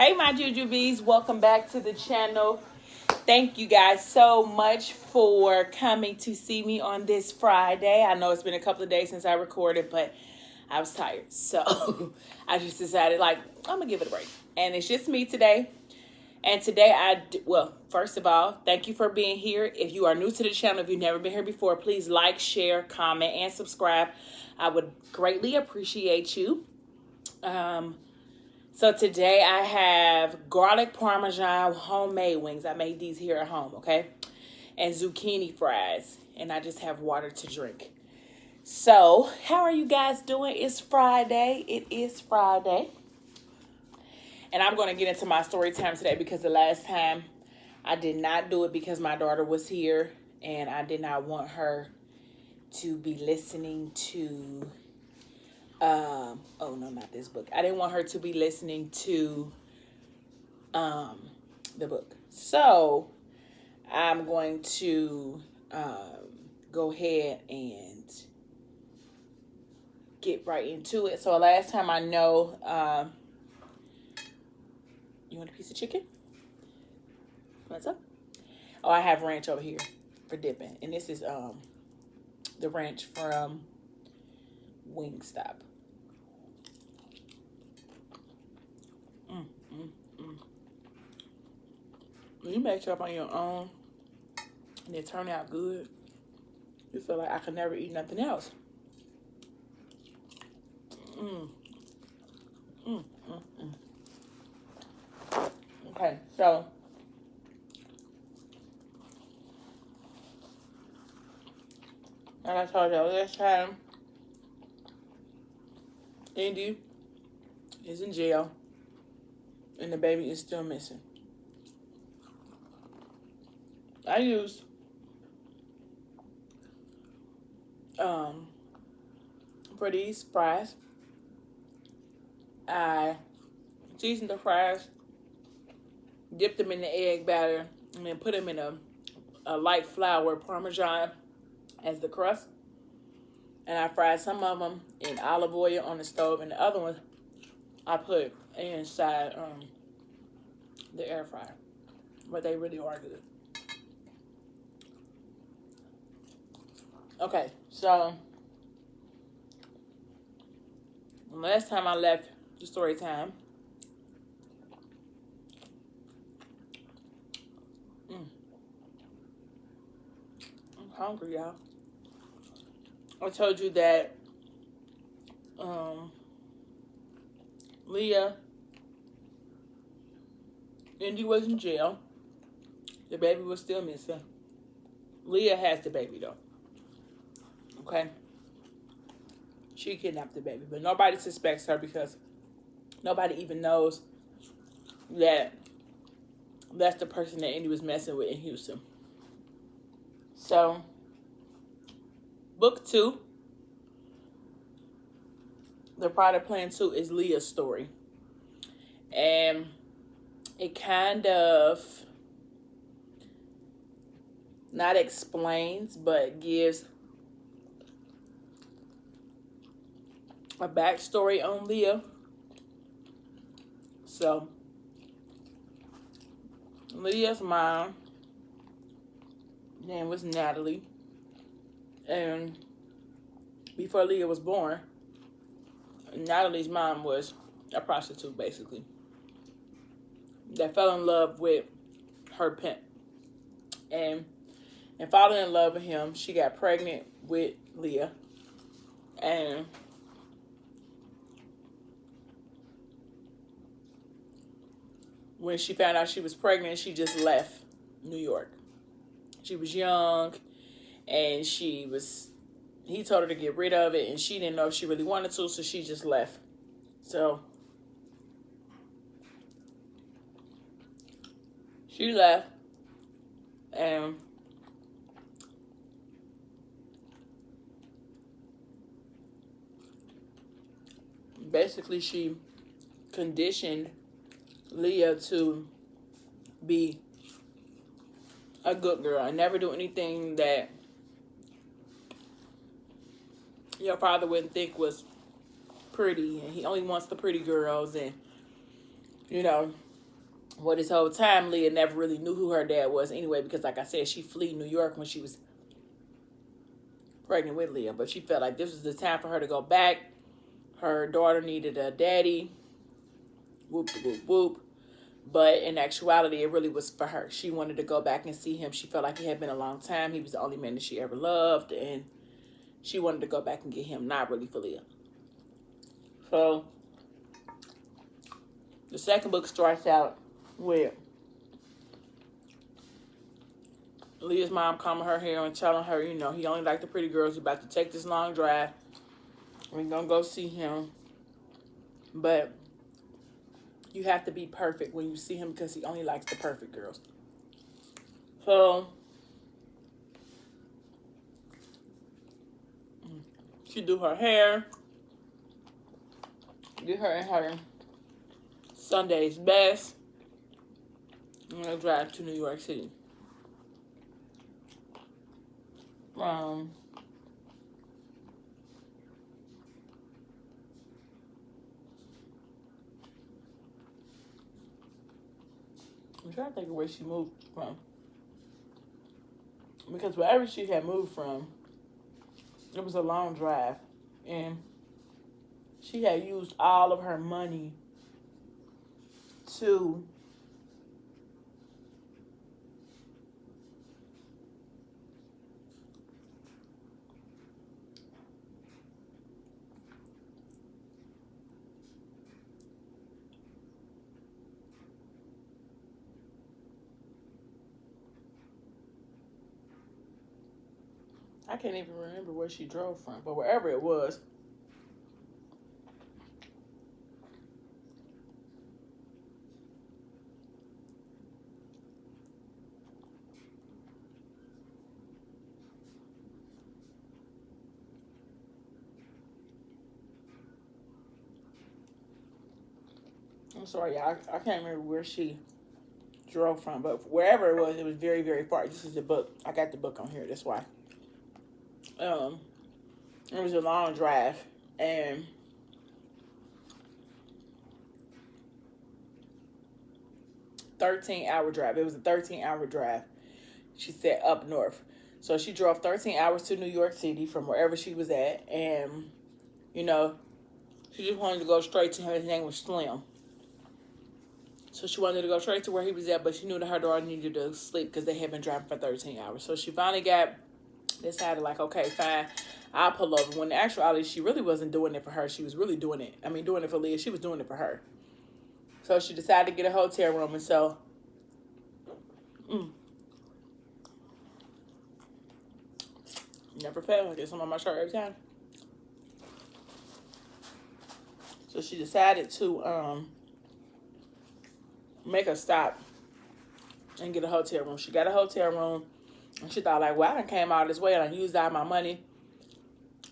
Hey, my Jujubes, welcome back to the channel. Thank you guys so much for coming to see me on this Friday. I know it's been a couple of days since I recorded, but I was tired. So I just decided, I'm going to give it a break. And it's just me today. And today, first of all, thank you for being here. If you are new to the channel, if you've never been here before, please like, share, comment, and subscribe. I would greatly appreciate you. So today I have garlic Parmesan homemade wings. I made these here at home, okay? And zucchini fries. And I just have water to drink. So, how are you guys doing? It's Friday. It is Friday. And I'm going to get into my story time today because the last time I did not do it because my daughter was here. And I did not want her to be listening to... oh no, not this book. I didn't want her to be listening to the book. So I'm going to go ahead and get right into it. So last time I know, you want a piece of chicken? What's up? Oh, I have ranch over here for dipping. And this is the ranch from Wingstop. When you make up on your own and it turn out good, you feel like I could never eat nothing else. Okay, so like I told y'all last time, Indy is in jail and the baby is still missing. I used for these fries, I seasoned the fries, dipped them in the egg batter, and then put them in a light flour Parmesan as the crust. And I fried some of them in olive oil on the stove, and the other ones I put inside the air fryer. But they really are good. Okay, so last time I left the story time, I'm hungry, y'all. I told you that Leah, Indy was in jail. The baby was still missing. Leah has the baby though. Okay? She kidnapped the baby, but nobody suspects her because nobody even knows that that's the person that Indy was messing with in Houston. So, book 2, The Product Plan 2 is Leah's story. And it kind of not explains, but gives a backstory on Leah. So, Leah's mom name was Natalie. And before Leah was born, Natalie's mom was a prostitute, basically, that fell in love with her pimp. And falling in love with him, she got pregnant with Leah. And when she found out she was pregnant, she just left New York. She was young, and he told her to get rid of it, and she didn't know if she really wanted to, so she just left. So she left, and basically she conditioned Leah to be a good girl and never do anything that your father wouldn't think was pretty, and he only wants the pretty girls, and you know, Well, this whole time, Leah never really knew who her dad was anyway, because like I said, she fled New York when she was pregnant with Leah. But she felt like this was the time for her to go back. Her daughter needed a daddy. Whoop, whoop, whoop. But in actuality, it really was for her. She wanted to go back and see him. She felt like it had been a long time. He was the only man that she ever loved. And she wanted to go back and get him, not really for Leah. So, the second book starts out with Leah's mom combing her hair and telling her, you know, he only liked the pretty girls. He's about to take this long drive. We're going to go see him. But you have to be perfect when you see him because he only likes the perfect girls. So, she do her hair. Get her in her Sunday's best. I'm going to drive to New York City. I'm trying to think of where she moved from. Because wherever she had moved from, it was a long drive. And she had used all of her money to I can't even remember where she drove from, but wherever it was, I'm sorry, y'all, I can't remember where she drove from, but wherever it was very, very far. This is the book. I got the book on here, that's why. It was a long drive, and 13-hour drive. It was a 13-hour drive. She said up north. So she drove 13 hours to New York City from wherever she was at, and you know, she just wanted to go straight to him. His name was Slim. So she wanted to go straight to where he was at, but she knew that her daughter needed to sleep because they had been driving for 13 hours. So she finally decided like, okay, fine, I'll pull over. When in actuality, she really wasn't doing it for her. She was really doing it. I mean, doing it for Leah. She was doing it for her. So she decided to get a hotel room, and so never fail. I get some on my shirt every time. So she decided to make a stop and get a hotel room. She got a hotel room, and she thought like, well, I done came all this way and I used all my money.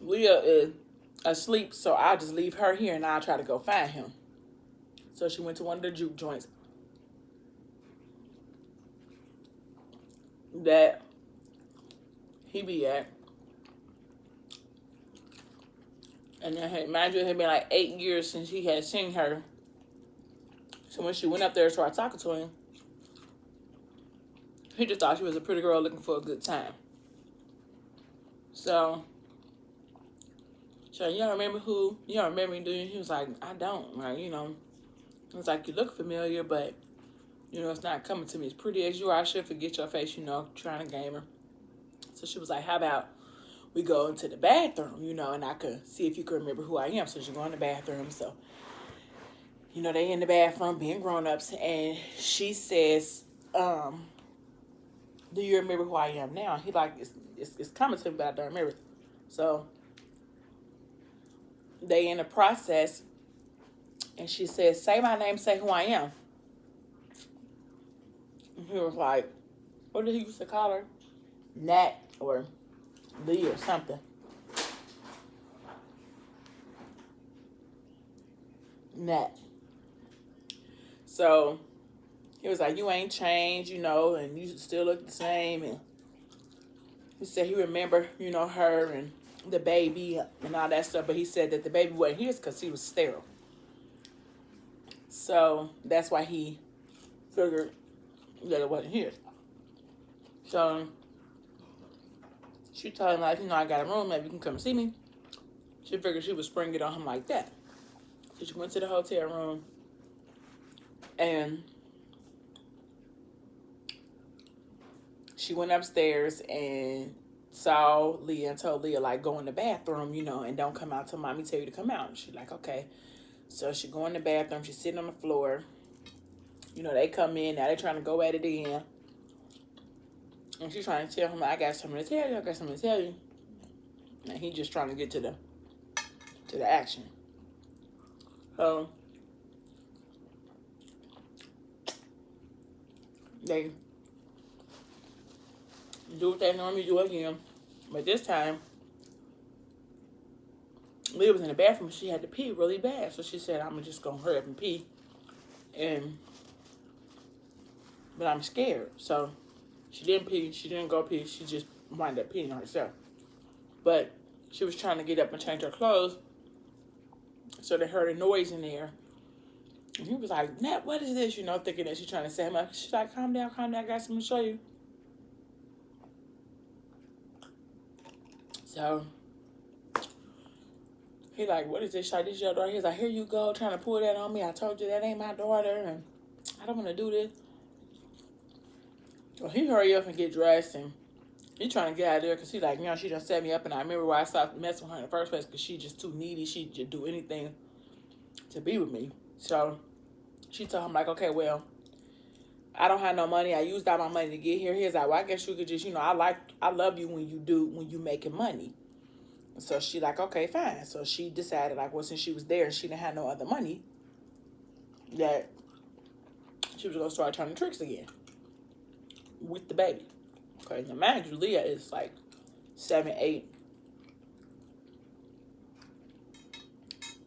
Leah is asleep, so I'll just leave her here and I'll try to go find him. So she went to one of the juke joints that he be at. And then, mind you, it had been like 8 years since he had seen her. So when she went up there and started talking to him, he just thought she was a pretty girl looking for a good time. So, you don't remember who? You don't remember me, do you? He was like, I don't. Like, you know, it was like, you look familiar, but, you know, it's not coming to me. As pretty as you are, I should forget your face, you know, trying to game her. So she was like, how about we go into the bathroom, you know, and I could see if you could remember who I am. So she go in the bathroom. So, you know, they in the bathroom being grown-ups, and she says, do you remember who I am now? He like, it's coming to me, but I don't remember. So they in the process, and she says, say my name, say who I am. And he was like, what did he used to call her? Nat or Lee or something. Nat. So he was like, you ain't changed, you know, and you still look the same. And he said he remembered, you know, her and the baby and all that stuff. But he said that the baby wasn't his because he was sterile. So that's why he figured that it wasn't his. So she told him, like, I got a room, maybe you can come see me. She figured she would spring it on him like that. So she went to the hotel room and she went upstairs and saw Leah and told Leah, like, go in the bathroom, and don't come out till mommy tell you to come out. And she's like, okay. So she go in the bathroom. She's sitting on the floor. They come in. Now they trying to go at it again. And she's trying to tell him, I got something to tell you. I got something to tell you. And he just trying to get to the action. So they do what they normally do again. But this time, Leah was in the bathroom. She had to pee really bad. So she said, I'm just going to hurry up and pee. But I'm scared. So she didn't pee. She didn't go pee. She just wound up peeing herself. But she was trying to get up and change her clothes. So they heard a noise in there. And he was like, Nat, what is this? Thinking that she's trying to set him up. She's like, calm down. I got something to show you. So he like, what is this? Like, this your daughter? He's like, here you go, trying to pull that on me. I told you that ain't my daughter, and I don't want to do this. So he hurry up and get dressed, and he trying to get out of there because he like, she done set me up, and I remember why I stopped messing with her in the first place because she just too needy. She just do anything to be with me. So she told him, like, okay, well, I don't have no money. I used all my money to get here. He's like, well, I guess you could just, I love you when you making money. So she like, okay, fine. So she decided, like, well, since she was there and she didn't have no other money, that she was going to start turning tricks again with the baby. Okay, now mind you, Leah is like 7, 8.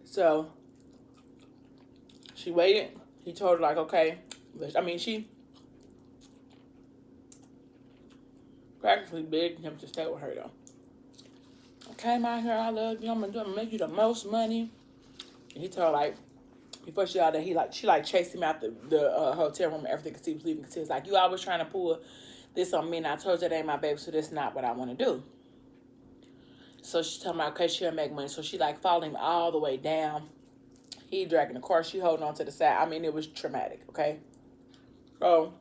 So she waited. He told her, like, okay. She practically begged him to stay with her, though. I came out here, I love you, I'm gonna make you the most money. And he told her, like, before she out there, she chased him out the hotel room and everything because he was leaving. Because he was like, you always trying to pull this on me, and I told you that ain't my baby, so that's not what I want to do. So she told me, okay, she'll make money. So she like followed him all the way down. He dragging the car, she holding on to the side. It was traumatic, okay? So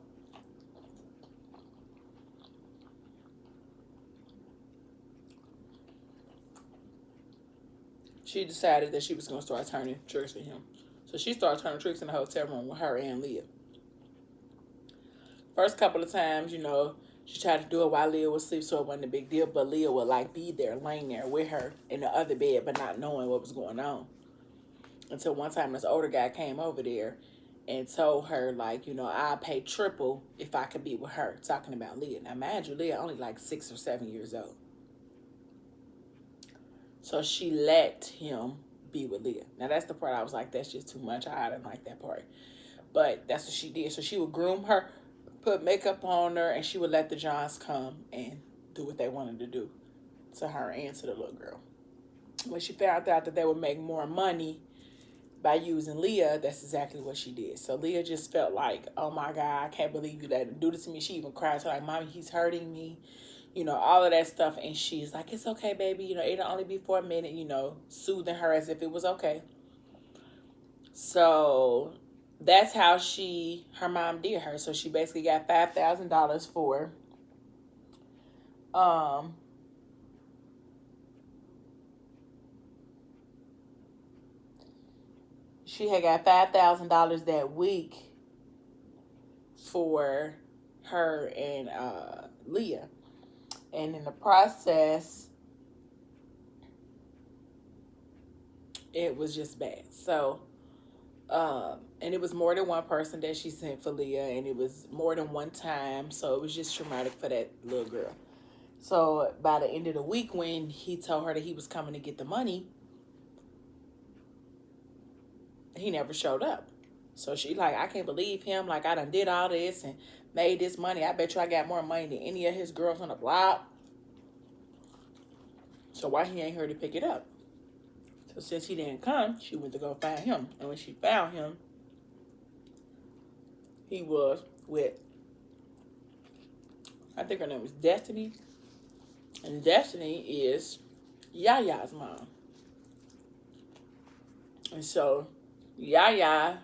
she decided that she was going to start turning tricks with him. So she started turning tricks in the hotel room with her and Leah. First couple of times, she tried to do it while Leah was asleep, so it wasn't a big deal. But Leah would, like, be there, laying there with her in the other bed, but not knowing what was going on. Until one time, this older guy came over there and told her, like, I'll pay triple if I could be with her, talking about Leah. Now, mind you, Leah only like 6 or 7 years old. So she let him be with Leah. Now, that's the part I was like, that's just too much. I didn't like that part. But that's what she did. So she would groom her, put makeup on her, and she would let the Johns come and do what they wanted to do to her and to the little girl. When she found out that they would make more money by using Leah, that's exactly what she did. So Leah just felt like, oh my God, I can't believe you let him do this to me. She even cried to her, like, Mommy, he's hurting me. All of that stuff. And she's like, it's okay, baby. It'll only be for a minute, soothing her as if it was okay. So that's how her mom did her. So she basically got $5,000 for, she had got $5,000 that week for her and Leah. And in the process, it was just bad. So, and it was more than one person that she sent for Leah, and it was more than one time. So it was just traumatic for that little girl. So by the end of the week, when he told her that he was coming to get the money, he never showed up. So she like, I can't believe him. Like, I done did all this and made this money. I bet you I got more money than any of his girls on the block. So why he ain't here to pick it up? So since he didn't come, she went to go find him. And when she found him, he was with, I think her name was Destiny. And Destiny is Yaya's mom. And so Yaya,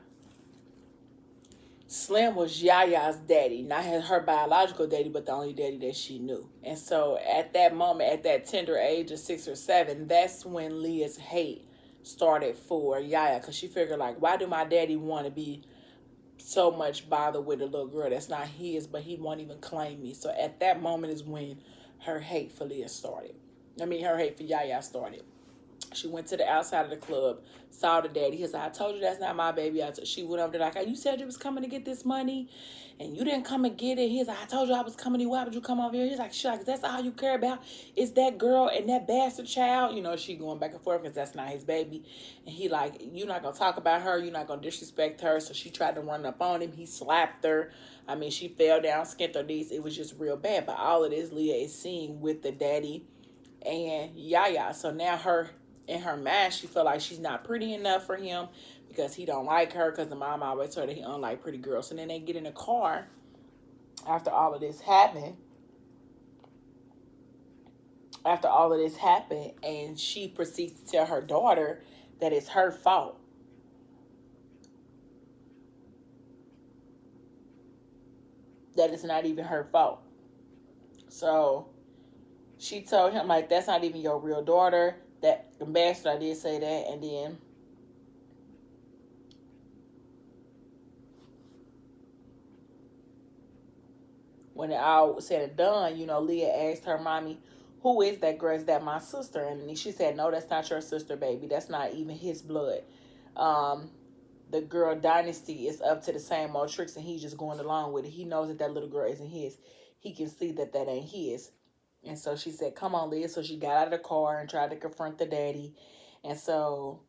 Slim was Yaya's daddy, not her biological daddy, but the only daddy that she knew. And so at that moment, at that tender age of 6 or 7, that's when Leah's hate started for Yaya, because she figured, like, why do my daddy want to be so much bothered with a little girl that's not his, but he won't even claim me? So at that moment is when her hate for Leah started. Her hate for Yaya started. She went to the outside of the club, saw the daddy. He was like, I told you that's not my baby. She went over there like, you said you was coming to get this money and you didn't come and get it. He was like, I told you I was coming to you. Why would you come over here? He's like, that's all you care about is that girl and that bastard child. She going back and forth because that's not his baby. And he like, you're not going to talk about her. You're not going to disrespect her. So she tried to run up on him. He slapped her. She fell down, skinned her knees. It was just real bad. But all of this Leah is seeing with the daddy and Yaya. So now in her mind, she felt like she's not pretty enough for him because he don't like her, because the mom always told her he don't like pretty girls. So then they get in the car after all of this happened. And she proceeds to tell her daughter that it's her fault. That it's not even her fault. So she told him, like, that's not even your real daughter. That ambassador did say that. And then when it all said and done, Leah asked her mommy, who is that girl? Is that my sister? And she said, no, that's not your sister, baby. That's not even his blood. The girl Dynasty is up to the same old tricks, and he's just going along with it. He knows that little girl isn't his. He can see that ain't his. And so she said, come on, Leah. So she got out of the car and tried to confront the daddy. And so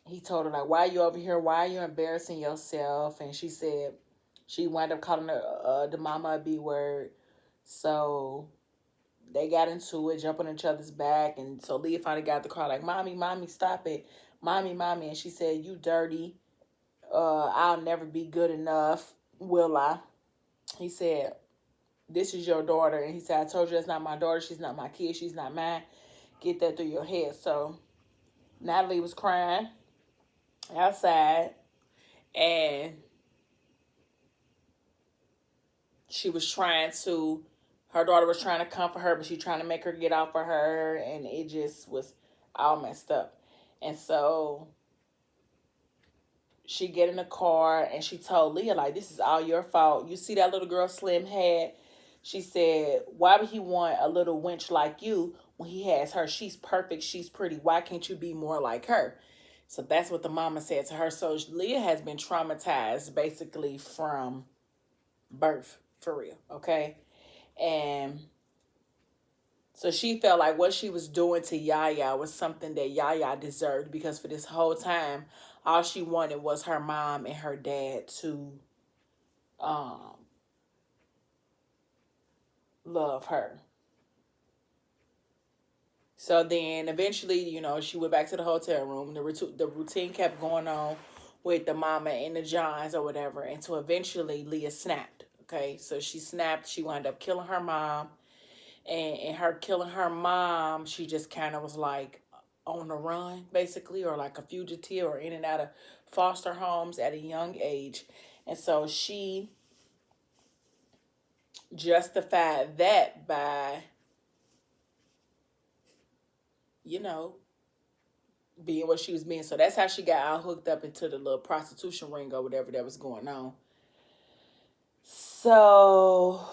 he told her, like, why are you over here? Why are you embarrassing yourself? And she said, she wound up calling her the mama a B word. So they got into it, jumping on each other's back. And so Leah finally got the car, like, mommy, stop it. Mommy. And she said, you dirty. I'll never be good enough, will I? He said, this is your daughter. And he said, I told you that's not my daughter. She's not my kid. She's not mine. Get that through your head. So Natalie was crying outside, and her daughter was trying to comfort her, but she trying to make her get off of her, and it just was all messed up. And so she get in the car, and she told Leah, like, this is all your fault. You see that little girl Slim had? She said, why would he want a little wench like you when he has her? She's perfect. She's pretty. Why can't you be more like her? So that's what the mama said to her. So Leah has been traumatized basically from birth, for real, okay? And so she felt like what she was doing to Yaya was something that Yaya deserved, because for this whole time, all she wanted was her mom and her dad to love her. So then eventually, she went back to the hotel room. The routine kept going on with the mama and the Johns or whatever. And so eventually Leah snapped. Okay, so she snapped. She wound up killing her mom. And in her killing her mom, she just kind of was like on the run, basically, or like a fugitive, or in and out of foster homes at a young age. And so she justified that by, being what she was being. So that's how she got all hooked up into the little prostitution ring or whatever that was going on. So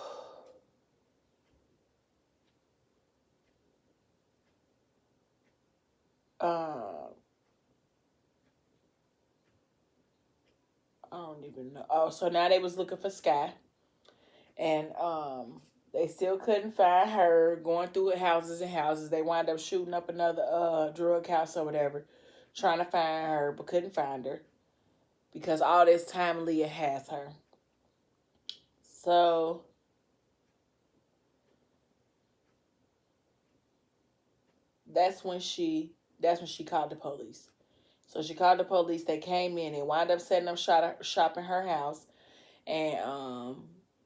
I don't even know. Oh, so now they was looking for Sky, and they still couldn't find her. Going through houses and houses, they wound up shooting up another drug house or whatever, trying to find her, but couldn't find her because all this time Leah has her. So that's when she called the police. So she called the police. They came in and wound up setting up shop in her house. And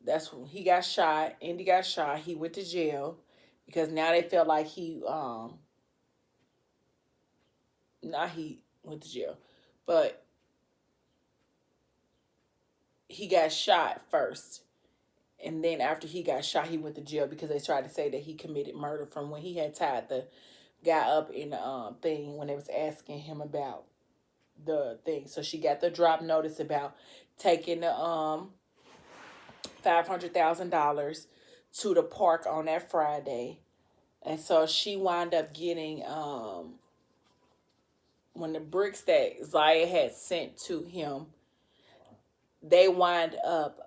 that's when he got shot. Indy got shot. He went to jail because now they felt like not he went to jail, but he got shot first. And then after he got shot, he went to jail because they tried to say that he committed murder from when he had tied the guy up in the thing when they was asking him about the thing. So she got the drop notice about taking the $500,000 to the park on that Friday. And so she wound up getting when the bricks that Zaya had sent to him, they wind up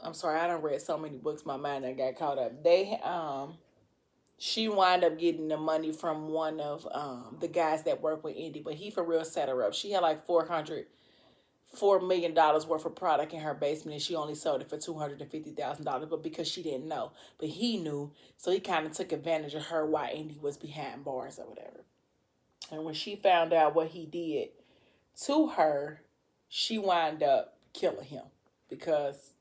I'm sorry, I done read so many books, my mind done got caught up. She wind up getting the money from one of the guys that work with Indy, but he for real set her up. She had like $4 million worth of product in her basement, and she only sold it for $250,000. But because she didn't know, but he knew, so he kind of took advantage of her while Indy was behind bars or whatever. And when she found out what he did to her, she wound up killing him because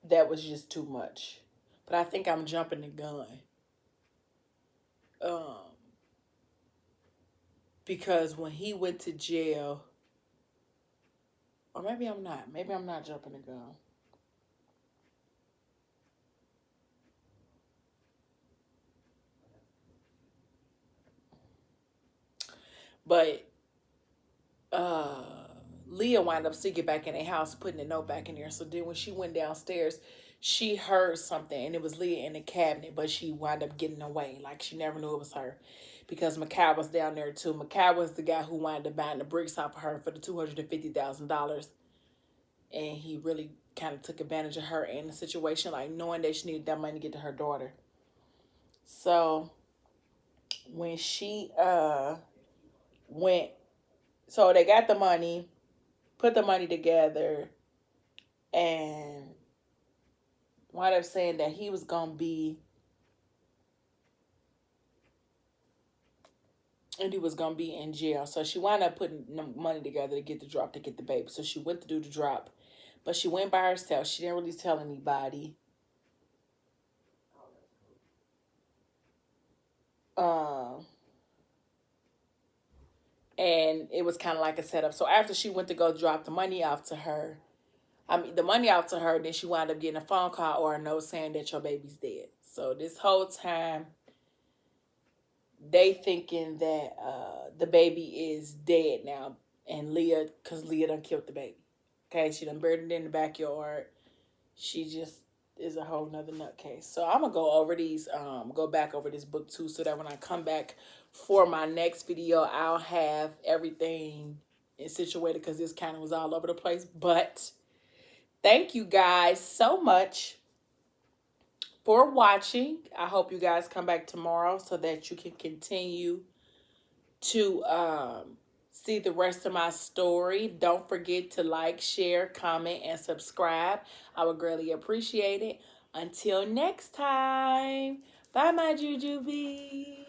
that was just too much. But I think I'm jumping the gun. Because when he went to jail, or maybe I'm not. Maybe I'm not jumping the gun. But Leah wound up sneaking back in their house, putting the note back in there. So then when she went downstairs, she heard something, and it was Leah in the cabinet, but she wound up getting away. Like, she never knew it was her because Makai was down there, too. Makai was the guy who wound up buying the bricks off of her for the $250,000. And he really kind of took advantage of her in the situation, like knowing that she needed that money to get to her daughter. So when she went, so they got the money, put the money together, and wound up saying that he was gonna be, and he was gonna be in jail. So she wound up putting the money together to get the drop, to get the baby. So she went to do the drop, but she went by herself. She didn't really tell anybody. And it was kind of like a setup. So after she went to go drop the money off to her, then she wound up getting a phone call or a note saying that your baby's dead. So this whole time, they thinking that the baby is dead now, and because Leah done killed the baby. Okay, she done buried it in the backyard. She just is a whole nother nutcase. So I'm gonna go back over this book too, so that when I come back for my next video, I'll have everything situated, because this kind of was all over the place. But thank you guys so much for watching. I hope you guys come back tomorrow so that you can continue to see the rest of my story. Don't forget to like, share, comment, and subscribe. I would greatly appreciate it. Until next time, bye my jujubes.